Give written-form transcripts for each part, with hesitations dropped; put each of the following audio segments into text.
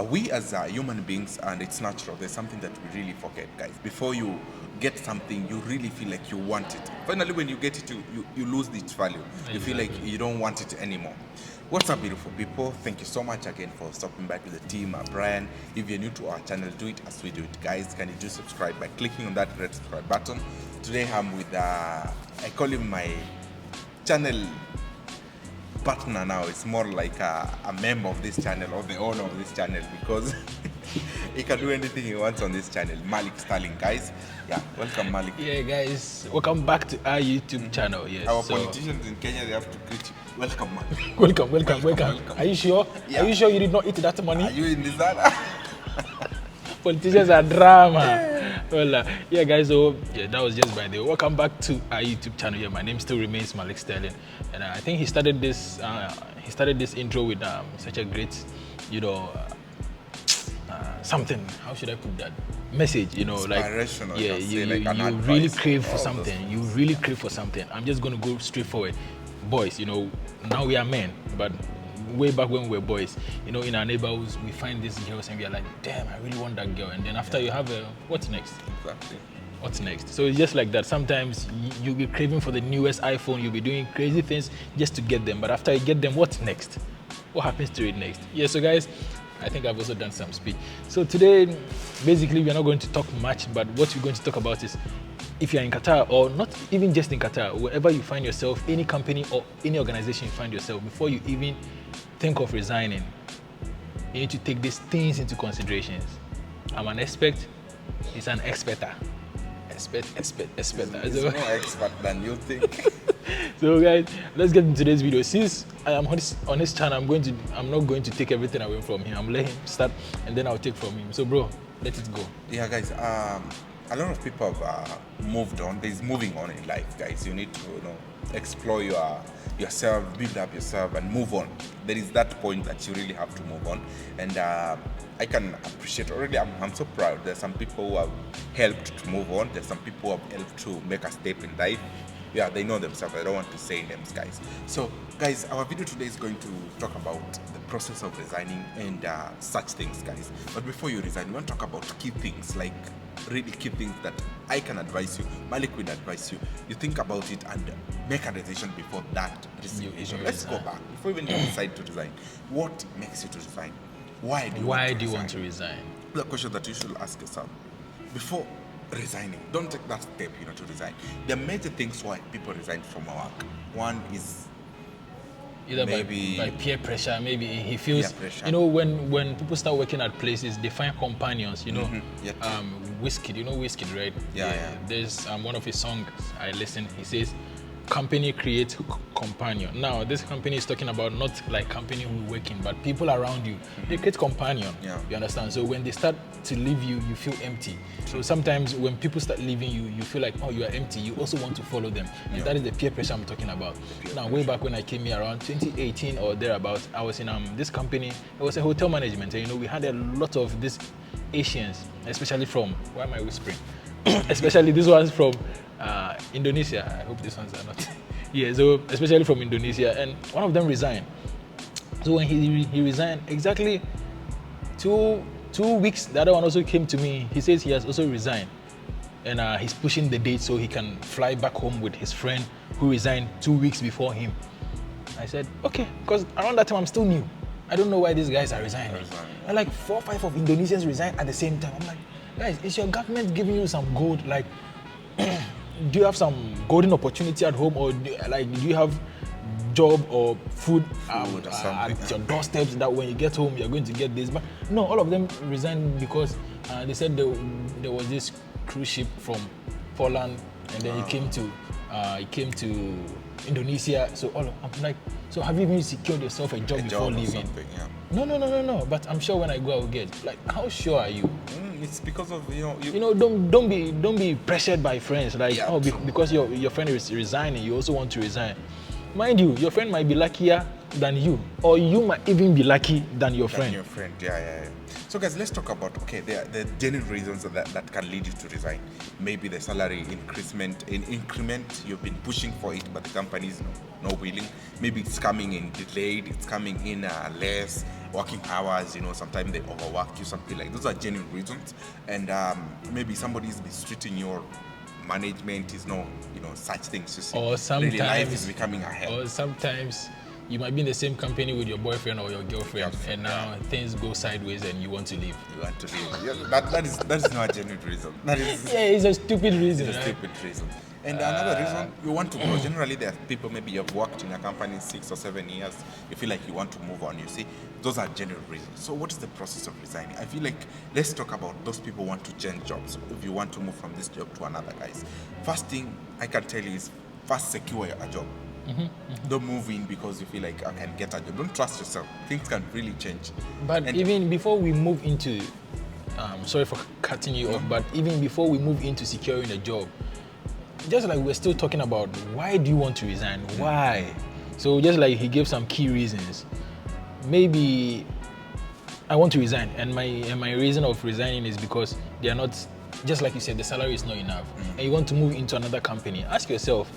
we as human beings, and it's natural, there's something that we really forget, guys. Before you get something, you really feel like you want it. Finally, when you get it, you lose its value. You feel like you don't want it anymore. What's up, beautiful people? Thank you so much again for stopping by with the team. Brian, if you're new to our channel, do it as we do it, guys. Can you do subscribe by clicking on that red subscribe button? Today I'm with I call him my channel partner now. It's more like a member of this channel, or the owner of this channel, because he can do anything he wants on this channel. Malik Sterling, guys. Yeah, welcome, Malik. Yeah, guys, welcome back to our YouTube channel. Yes, our politicians in Kenya, they have to greet you. Welcome, man. Welcome. Are you sure? Yeah. Are you sure you did not eat that money? Are you in this? Politicians are drama. Well, yeah, guys. So yeah, that was just by the way. Welcome back to our YouTube channel. Yeah, my name still remains Malik Sterling, and I think he started this. He started this intro with such a great, something. How should I put that? Message, like yeah, you really crave for something. You really crave for something. I'm just gonna go straight forward. Boys, now we are men, but way back when we were boys, in our neighborhoods, we find these girls and we are like, damn, I really want that girl. And then after you have what's next? Exactly. What's next? So it's just like that. Sometimes you'll be craving for the newest iPhone, you'll be doing crazy things just to get them. But after you get them, what's next? What happens to it next? Yeah, so guys, I think I've also done some speech. So today, basically, we're not going to talk much, but what we're going to talk about is if you're in Qatar, or not even just in Qatar, wherever you find yourself, any company or any organization you find yourself, before you even think of resigning, you need to take these things into considerations. I'm an expert, he's an experter. Expert. He's more expert than you think. So guys, let's get into today's video. Since I am on his channel, I'm not going to take everything away from him. I'm letting him start and then I'll take from him. So bro, let it go. Yeah, guys, a lot of people have moved on. There's moving on in life, guys. You need to explore yourself, build up yourself, and move on. There is that point that you really have to move on. And I can appreciate already. I'm so proud. There's some people who have helped to move on. There's some people who have helped to make a step in life. Yeah, they know themselves. I don't want to say names, guys. So, guys, our video today is going to talk about the process of resigning and such things, guys. But before you resign, we want to talk about key things, like really key things that I can advise you, Malik will advise you. You think about it and make a decision before that decision. Let's go back. Before even you decide to resign, what makes you to resign? Why do you want to resign? The question that you should ask yourself before resigning. Don't take that step, to resign. There are major things why people resign from our work. One is either maybe by peer pressure. Maybe he feels, when people start working at places, they find companions. Whiskey, Whiskey, right? Yeah. There's one of his songs I listen. He says, "Company creates companion." Now, this company is talking about not like company who work in, but people around you. They create companion. Yeah. You understand? So when they start to leave you, you feel empty. So sometimes when people start leaving you, you feel like, oh, you are empty. You also want to follow them. And that is the peer pressure I'm talking about. Now, way back when I came here around 2018 or thereabouts, I was in this company. It was a hotel management. And, we had a lot of these Asians, especially from, why am I whispering? Especially these ones from Indonesia. I hope these ones are not. Yeah, so especially from Indonesia, and one of them resigned. So when he resigned, exactly two weeks, the other one also came to me. He says he has also resigned, and he's pushing the date so he can fly back home with his friend who resigned 2 weeks before him. I said, okay, because around that time I'm still new. I don't know why these guys are resigning. And like 4 or 5 of Indonesians resign at the same time. I'm like, guys, is your government giving you some gold? Like, do you have some golden opportunity at home, or do you have job or food at your doorsteps that when you get home you're going to get this? But no, all of them resigned because they said there was this cruise ship from Poland, and then it came to Indonesia. So I'm like, so have you even secured yourself a job before leaving? Yeah. No. But I'm sure when I go, I will get. Like, how sure are you? It's because of don't be pressured by friends. Like, because your friend is resigning, you also want to resign. Mind you, your friend might be luckier than you, or you might even be lucky than your friend. Your friend, yeah. So guys, let's talk about, okay, there are genuine reasons that can lead you to resign. Maybe the salary increment, you've been pushing for it, but the company is not willing. Maybe it's coming in delayed, it's coming in less working hours, sometimes they overwork you, something like those are genuine reasons. And maybe somebody's mistreating your management, is no, such things. Or sometimes really life is becoming a hell. Or sometimes you might be in the same company with your boyfriend or your girlfriend, and now things go sideways and you want to leave. Yeah, that is not a genuine reason. That is it's a stupid reason. It's a stupid reason. And another reason, you want to grow. Generally, there are people, maybe you've worked in a company 6 or 7 years, you feel like you want to move on, you see. Those are genuine reasons. So what is the process of resigning? I feel like, let's talk about those people who want to change jobs. If you want to move from this job to another, guys. First thing I can tell you is, first secure a job. Don't move in because you feel like I can get a job. Don't trust yourself. Things can really change. But even before we move into, sorry for cutting you off, but even before we move into securing a job, just like we're still talking about, why do you want to resign? Why? So just like he gave some key reasons. Maybe I want to resign, and my reason of resigning is because they are not, just like you said, the salary is not enough, and you want to move into another company. Ask yourself,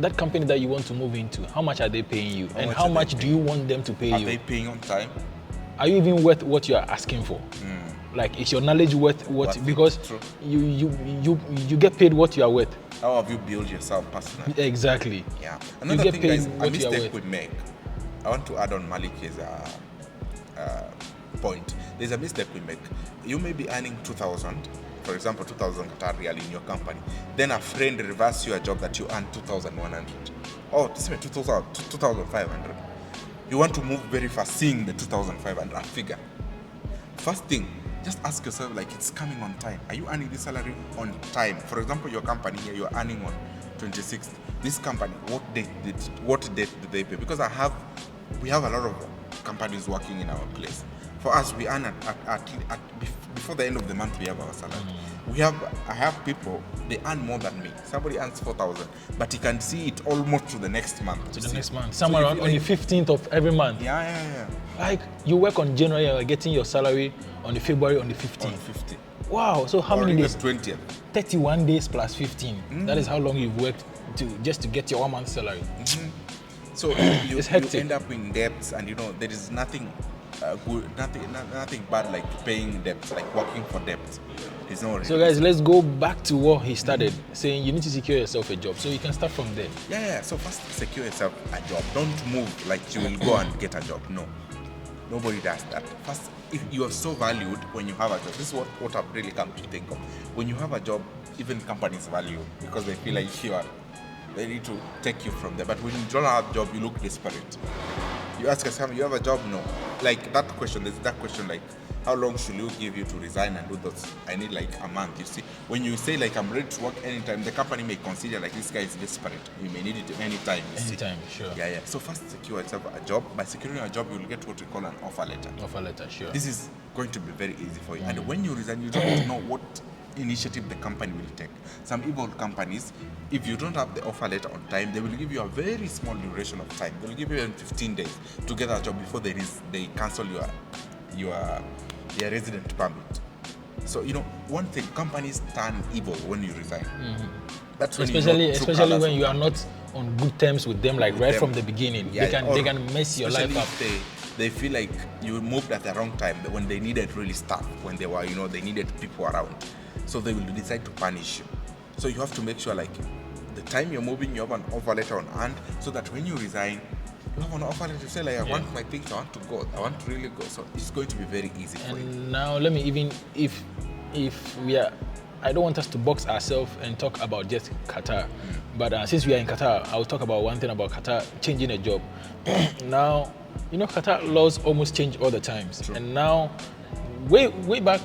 that company that you want to move into, how much are they paying you, and how much do you want them to pay you? Are they paying on time? Are you even worth what you are asking for? Like, is your knowledge worth what? Because you get paid what you are worth. How have you built yourself personally? Exactly. Yeah. Another thing, guys, a mistake we make. I want to add on Malik's point. There's a mistake we make. You may be earning 2,000, for example, 2,000 Qatar Riyal in your company. Then a friend reverses you a job that you earn 2,100. Oh, this is 2,500. You want to move very fast, seeing the 2,500 figure. First thing, just ask yourself, like, it's coming on time. Are you earning this salary on time? For example, your company here, you're earning on 26th. This company, what date did they pay? Because we have a lot of companies working in our place. For us, we earn before the end of the month, we have our salary. I have people, they earn more than me. Somebody earns 4,000, but you can see it almost to the next month. Somewhere around on the 15th of every month. Yeah. Like, you work on January, you're getting your salary on the February on the 15th. On 15th. Wow, so how many days? 20th. 31 days plus 15. That is how long you've worked just to get your 1 month salary. So you end up in debts, and there is nothing good, nothing bad like paying debts, like working for debts. There's no. So guys, let's go back to what he started saying. You need to secure yourself a job, so you can start from there. Yeah. So first, secure yourself a job. Don't move like you will go and get a job. No, nobody does that. First, if you are so valued when you have a job, this is what I've really come to think of. When you have a job, even companies value you because they feel like they need to take you from there. But when you don't have a job, you look desperate. You ask yourself, you have a job? No. Like that question, there's that question like, how long should you give you to resign and do those? I need like a month, you see. When you say like, I'm ready to work anytime, the company may consider like, this guy is desperate. You may need it anytime, you see. Anytime, sure. Yeah. So first secure yourself a job. By securing a job, you'll get what we call an offer letter. Offer letter, sure. This is going to be very easy for you. And when you resign, you don't know what initiative the company will take. Some evil companies, if you don't have the offer letter on time, they will give you a very small duration of time. They will give you 15 days to get a job before they cancel your resident permit. So one thing, companies turn evil when you resign. That's when especially when you are not on good terms with them, like from the beginning. They can mess your life up. They feel like you moved at the wrong time when they needed really staff, when they were they needed people around. So they will decide to punish you. So you have to make sure like the time you're moving, you have an offer letter on hand, so that when you resign, you have an offer letter to say like, I want my things, I want to go, I want to really go. So it's going to be very easy for you. Now let me even, if we are, I don't want us to box ourselves and talk about just Qatar, but since we are in Qatar, I'll talk about one thing about Qatar changing a job. Now, Qatar laws almost change all the times. True. And now, way back,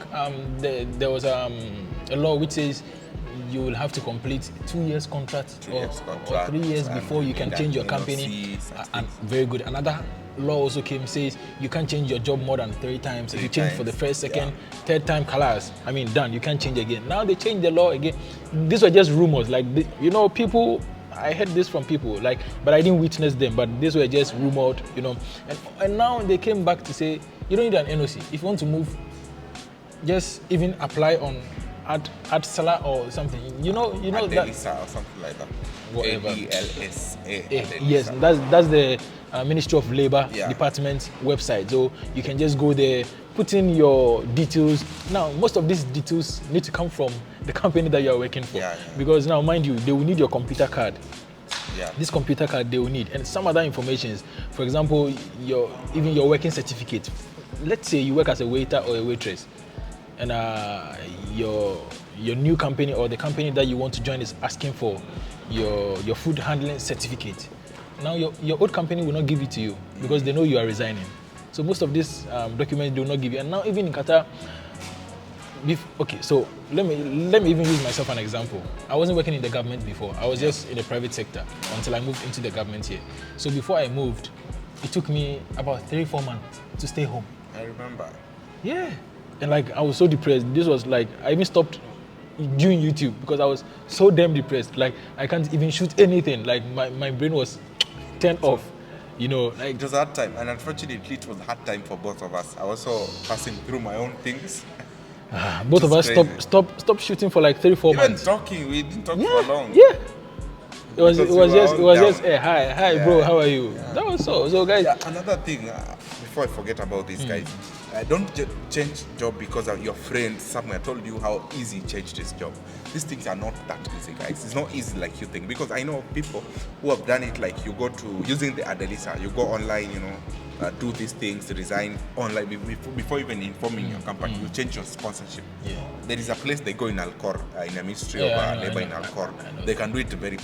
there was a law which says you will have to complete 2 years contract or 3 years before you can change your company. Very good. Another law also says you can't change your job more than 3 times. If you change for the first, second, third time, done. You can't change again. Now they changed the law again. These were just rumors. Like people I heard this from people, like, but I didn't witness them. But these were just rumored, you know. And now they came back to say you don't need an NOC if you want to move. Just even apply on Adsala or something. You know that. Adelisa or something like that. Whatever. ADLSA. Yes, that's the Ministry of Labor Department website. So you can just go there, put in your details. Now, most of these details need to come from the company that you are working for. Because now, mind you, they will need your computer card. This computer card they will need, and some other informations. For example, even your working certificate. Let's say you work as a waiter or a waitress, and your new company or the company that you want to join is asking for your food handling certificate. Now your old company will not give it to you because they know you are resigning. So most of these documents they will not give you. And now even in Qatar, okay, so let me even use myself an example. I wasn't working in the government before. I was just in the private sector until I moved into the government here. So before I moved, it took me about 3-4 months to stay home. I remember. Yeah. And like I was so depressed. This was like I even stopped doing YouTube because I was so damn depressed. Like I can't even shoot anything. Like my brain was turned off. You know, like it was a hard time, and unfortunately it was a hard time for both of us. I was also passing through my own things. Both of us stopped shooting for like 3-4 months. Even talking, we didn't talk for long. Yeah. It was just hey, hi bro, how are you? That was so guys. Another thing, before I forget about this, guys, don't change job because of your friend somewhere told you how easy change this job. These things are not that easy, guys. It's not easy like you think, because I know people who have done it. Like you go to using the Adelisa, you go online, you know, do these things, resign online before even informing your company. You change your sponsorship. There is a place they go in Alcor, in the Ministry of Labor in Alcor. They can do it very.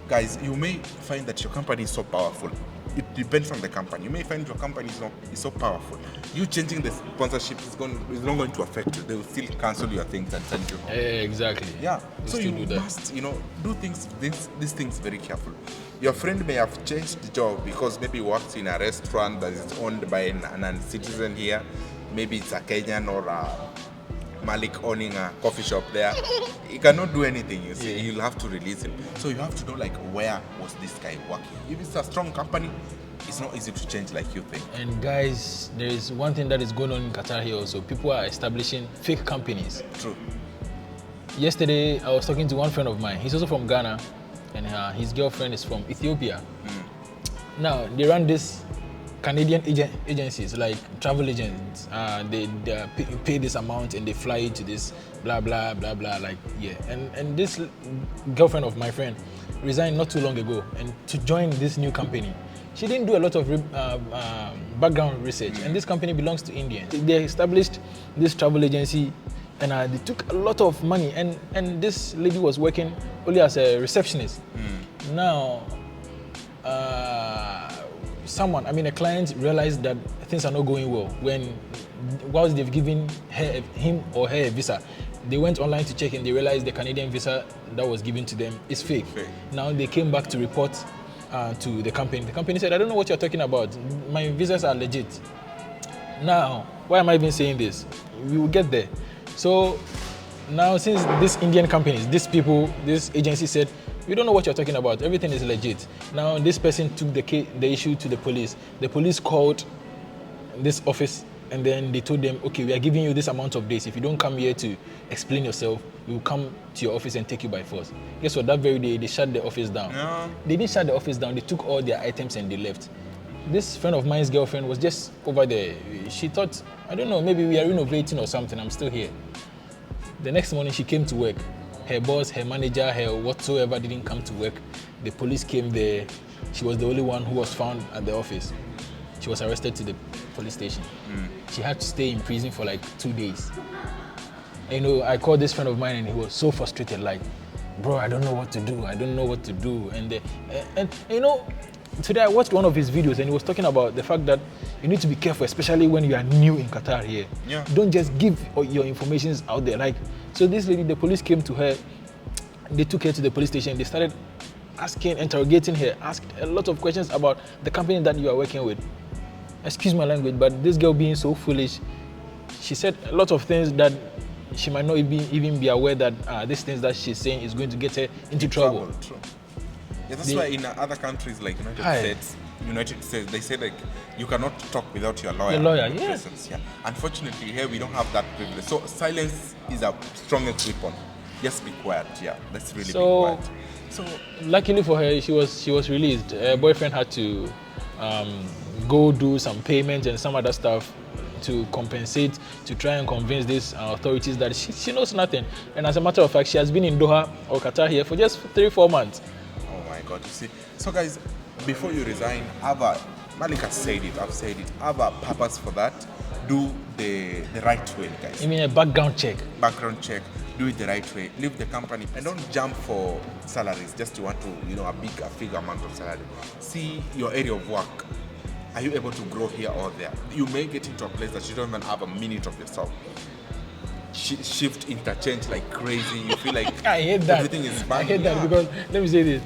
Guys, you may find that your company is so powerful. It depends on the company. You may find your company is so powerful. You changing the sponsorship is not going to affect you. They will still cancel your things and send you home. Exactly. Yeah. So you must, do these things very careful. Your friend may have changed the job because maybe he works in a restaurant that is owned by a non-citizen here. Maybe it's a Kenyan or a Malik owning a coffee shop there. He cannot do anything, you see. You'll have to release him. So you have to know, like, where was this guy working? If it's a strong company, it's not easy to change like you think. And guys, there is one thing that is going on in Qatar here also. People are establishing fake companies. True. Yesterday, I was talking to one friend of mine. He's also from Ghana, and his girlfriend is from Ethiopia. Now, they run this Canadian agencies, like travel agents. They pay this amount and they fly you to this blah blah blah blah, like and this girlfriend of my friend resigned not too long ago, and to join this new company. She didn't do a lot of background research, and this company belongs to Indians. They established this travel agency, and they took a lot of money, and this lady was working only as a receptionist. Now a client realized that things are not going well whilst they've given him or her a visa. They went online to check and they realized the Canadian visa that was given to them is fake. Now they came back to report to the company. The company said, I don't know what you're talking about. My visas are legit. Now, why am I even saying this? We will get there. So now, since these Indian companies, this agency said, we don't know what you're talking about. Everything is legit. Now, this person took the issue to the police. The police called this office, and then they told them, okay, we are giving you this amount of days. If you don't come here to explain yourself, we will come to your office and take you by force. Guess what? That very day, they shut the office down. No. They didn't shut the office down. They took all their items and they left. This friend of mine's girlfriend was just over there. She thought, I don't know, maybe we are renovating or something. I'm still here. The next morning, she came to work. Her boss, her manager, her whatsoever didn't come to work. The police came there. She was the only one who was found at the office. She was arrested to the police station. She had to stay in prison for like 2 days. And, I called this friend of mine and he was so frustrated, like, bro, I don't know what to do. I don't know what to do. And today I watched one of his videos and he was talking about the fact that you need to be careful, especially when you are new in Qatar here. Yeah. Don't just give your information out there. Like, so this lady, the police came to her, they took her to the police station, they started interrogating her, asked a lot of questions about the company that you are working with. Excuse my language, but this girl being so foolish, she said a lot of things that she might not even be aware that these things that she's saying is going to get her into trouble. Yeah, that's why in other countries like United States, they say like you cannot talk without your lawyer. Your lawyer, in yeah. presence, yeah. Unfortunately, here we don't have that privilege. So silence is our strongest weapon. Just be quiet. Yeah, let's really be quiet. So luckily for her, she was released. Her boyfriend had to go do some payments and some other stuff to compensate, to try and convince these authorities that she knows nothing. And as a matter of fact, she has been in Doha or Qatar here for just 3-4 months. Oh my God, you see. So guys, before you resign, Malik has said it, I've said it, have a purpose for that. Do the right way, guys. You mean a background check? Background check, do it the right way. Leave the company and don't jump for salaries just to want to, a big amount of salary. See your area of work. Are you able to grow here or there? You may get into a place that you don't even have a minute of yourself. Shift, interchange like crazy. You feel like I hate that. Everything is bad. I hate that because let me say this.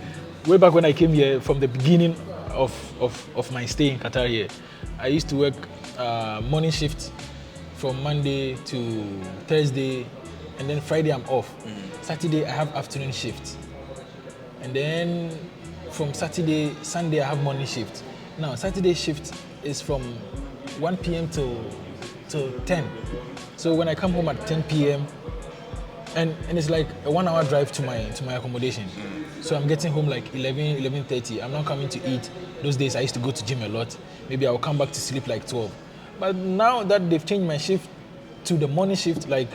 Way back when I came here, from the beginning of my stay in Qatar here, I used to work morning shift from Monday to Thursday, and then Friday I'm off. Saturday I have afternoon shift, and then from Saturday, Sunday I have morning shift. Now Saturday shift is from 1 p.m. till 10. So when I come home at 10 p.m. and it's like a 1 hour drive to my accommodation. So I'm getting home like 11:30. I'm not coming to eat. Those days I used to go to gym a lot. Maybe I'll come back to sleep like 12. But now that they've changed my shift to the morning shift, like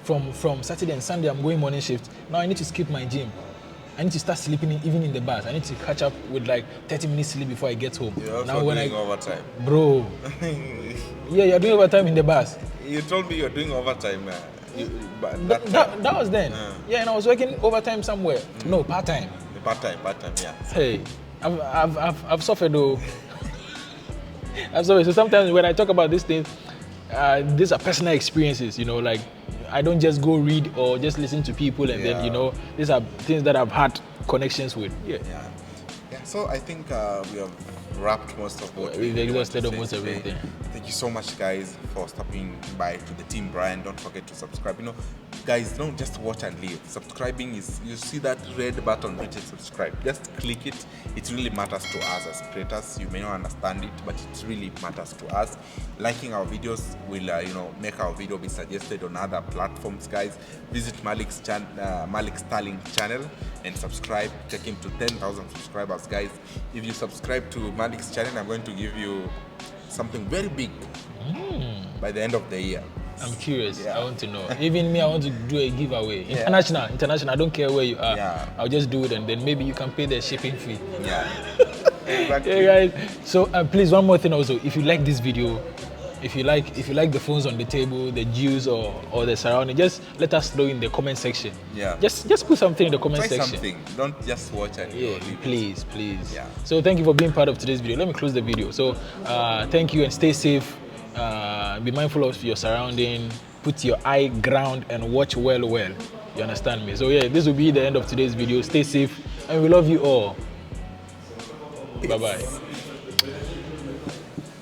from Saturday and Sunday I'm going morning shift. Now I need to skip my gym. I need to start sleeping even in the bus. I need to catch up with like 30 minutes sleep before I get home. You're also now when doing overtime. Bro. Yeah, you're doing overtime in the bus. You told me you're doing overtime. That was then. Yeah, and I was working overtime somewhere. No, part-time. Part-time, yeah. Hey, I've suffered though. I've suffered. So sometimes when I talk about these things, these are personal experiences, like I don't just go read or just listen to people and then, these are things that I've had connections with. Yeah. So I think we have wrapped most of what we've exhausted almost today. Everything. Thank you so much, guys, for stopping by to the Team Brian. Don't forget to subscribe. Guys, don't just watch and leave. Subscribing you see that red button written subscribe. Just click it. It really matters to us as creators. You may not understand it, but it really matters to us. Liking our videos will, make our video be suggested on other platforms, guys. Visit Malik Sterling channel and subscribe. Take him to 10,000 subscribers, guys. If you subscribe to Malik's channel, I'm going to give you something very big by the end of the year. I'm curious. I want to know. Even me, I want to do a giveaway. International. I don't care where you are. I'll just do it, and then maybe you can pay the shipping fee. Exactly. Yeah, guys. So please, one more thing also. If you like this video, if you like the phones on the table, the juice or the surrounding, just let us know in the comment section. Just put something in the comment section. Something. Don't just watch and please. So thank you for being part of today's video. Let me close the video. So thank you and stay safe. Be mindful of your surrounding. Put your eye ground and watch well. You understand me? So this will be the end of today's video. Stay safe and we love you all. Bye bye.